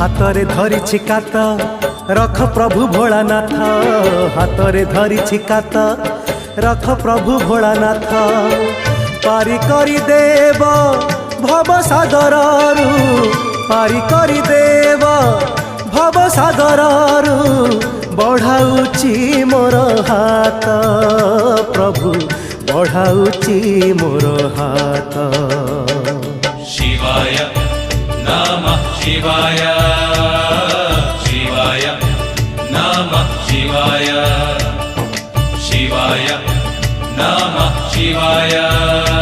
हातरे धरिछि कात रख प्रभु भोलानाथ, हातरे धरिछि कात रख प्रभु भोलानाथ। पारी करी देव भव सागररु, पारी करी देव भव सागररु, बढ़ाउछि मोर हाथ प्रभु, बढ़ाउछि मोर हाथ। शिवाय नमः शिवाय, शिवाय नमः शिवाय, शिवाय नमः शिवाय।